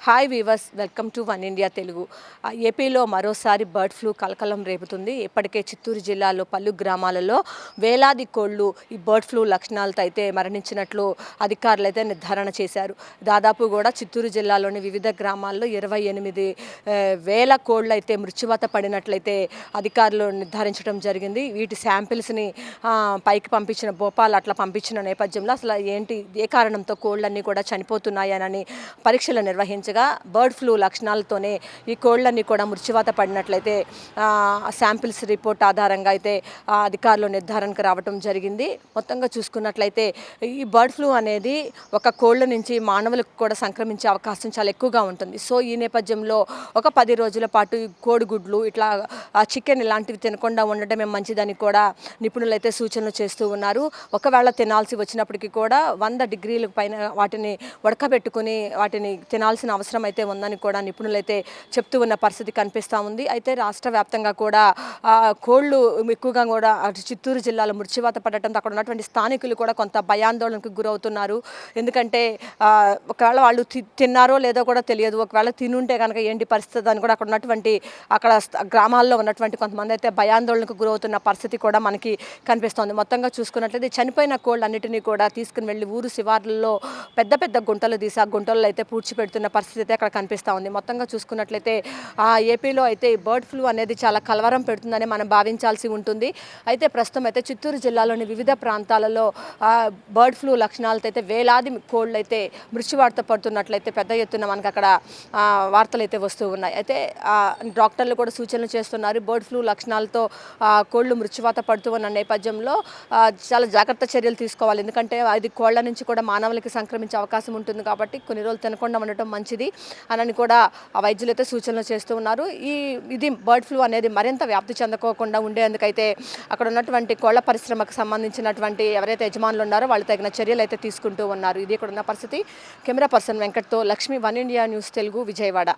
Hi weavers, welcome to one India Telugu. ఏపీలో మరోసారి bird flu కలకలం రేపుతుంది. ఇప్పటికే చిత్తూరు జిల్లాలో పలు గ్రామాలలో వేలాది కోళ్లు ఈ బర్డ్ ఫ్లూ లక్షణాలతో అయితే మరణించినట్లు అధికారులు అయితే నిర్ధారణ చేశారు. దాదాపు కూడా చిత్తూరు జిల్లాలోని వివిధ గ్రామాల్లో 28 వేల కోళ్ళు అయితే మృత్యువాత పడినట్లయితే అధికారులు నిర్ధారించడం జరిగింది. వీటి శాంపిల్స్ని పైకి పంపించిన భోపాల్ అట్లా పంపించిన నేపథ్యంలో అసలు ఏంటి, ఏ కారణంతో కోళ్ళన్నీ కూడా చనిపోతున్నాయని పరీక్షలు నిర్వహించారు. బర్డ్ ఫ్లూ లక్షణాలతోనే ఈ కోళ్ళన్నీ కూడా మృత్యువాత పడినట్లయితే శాంపిల్స్ రిపోర్ట్ ఆధారంగా అయితే అధికారులు నిర్ధారణకు రావడం జరిగింది. మొత్తంగా చూసుకున్నట్లయితే ఈ బర్డ్ ఫ్లూ అనేది ఒక కోళ్ళ నుంచి మానవులకు కూడా సంక్రమించే అవకాశం చాలా ఎక్కువగా ఉంటుంది. సో ఈ నేపథ్యంలో ఒక 10 రోజుల పాటు కోడిగుడ్లు ఇట్లా చికెన్ ఇలాంటివి తినకుండా ఉండటమే మంచిదని కూడా నిపుణులు అయితే సూచనలు చేస్తూ ఉన్నారు. ఒకవేళ తినాల్సి వచ్చినప్పటికీ కూడా 100 డిగ్రీల పైన వాటిని ఉడకబెట్టుకుని వాటిని తినాల్సిన అవసరం అయితే ఉందని కూడా నిపుణులైతే చెప్తూ ఉన్న పరిస్థితి కనిపిస్తూ ఉంది. అయితే రాష్ట్ర వ్యాప్తంగా కూడా కోళ్ళు ఎక్కువగా కూడా చిత్తూరు జిల్లాలో మృత్యువాత పడటంతో అక్కడ ఉన్నటువంటి స్థానికులు కూడా కొంత భయాందోళనకు గురవుతున్నారు. ఎందుకంటే ఒకవేళ వాళ్ళు తిన్నారో లేదో కూడా తెలియదు. ఒకవేళ తినుంటే కనుక ఏంటి పరిస్థితి అని కూడా అక్కడ గ్రామాల్లో ఉన్నటువంటి కొంతమంది అయితే భయాందోళనకు గురవుతున్న పరిస్థితి కూడా మనకి కనిపిస్తోంది. మొత్తంగా చూసుకున్నట్లయితే చనిపోయిన కోళ్ళన్నిటినీ కూడా తీసుకుని వెళ్ళి ఊరు శివార్లలో పెద్ద పెద్ద గుంటలు తీసి ఆ గుంటల్లో అయితే పూడ్చిపెడుతున్న పరిస్థితి అయితే అక్కడ కనిపిస్తూ ఉంది. మొత్తంగా చూసుకున్నట్లయితే ఏపీలో అయితే బర్డ్ ఫ్లూ అనేది చాలా కలవరం పెడుతుందని మనం భావించాల్సి ఉంటుంది. అయితే ప్రస్తుతం అయితే చిత్తూరు జిల్లాలోని వివిధ ప్రాంతాలలో బర్డ్ ఫ్లూ లక్షణాలతో అయితే వేలాది కోళ్ళు అయితే మృత్యువార్త పడుతున్నట్లయితే పెద్ద ఎత్తున మనకు అక్కడ వార్తలు అయితే వస్తూ ఉన్నాయి. అయితే డాక్టర్లు కూడా సూచనలు చేస్తున్నారు. బర్డ్ ఫ్లూ లక్షణాలతో కోళ్ళు మృత్యువాత పడుతూ ఉన్న నేపథ్యంలో చాలా జాగ్రత్త చర్యలు తీసుకోవాలి. ఎందుకంటే అది కోళ్ళ నుంచి కూడా మానవులకి సంక్రమించే అవకాశం ఉంటుంది కాబట్టి కొన్ని రోజులు తినకుండా ఉండటం మంచిది అని కూడా వైద్యులు అయితే సూచనలు చేస్తూ ఉన్నారు. ఇది బర్డ్ ఫ్లూ అనేది మరింత వ్యాప్తి చెందకోకుండా ఉండేందుకైతే అక్కడ ఉన్నటువంటి కోళ్ల పరిశ్రమకు సంబంధించినటువంటి ఎవరైతే యజమానులు ఉన్నారో వాళ్ళు తగిన చర్యలు అయితే తీసుకుంటూ ఉన్నారు. ఇది ఇక్కడ ఉన్న పరిస్థితి. కెమెరా పర్సన్ వెంకట్తో Lakshmi, one India news Telugu, Vijayawada.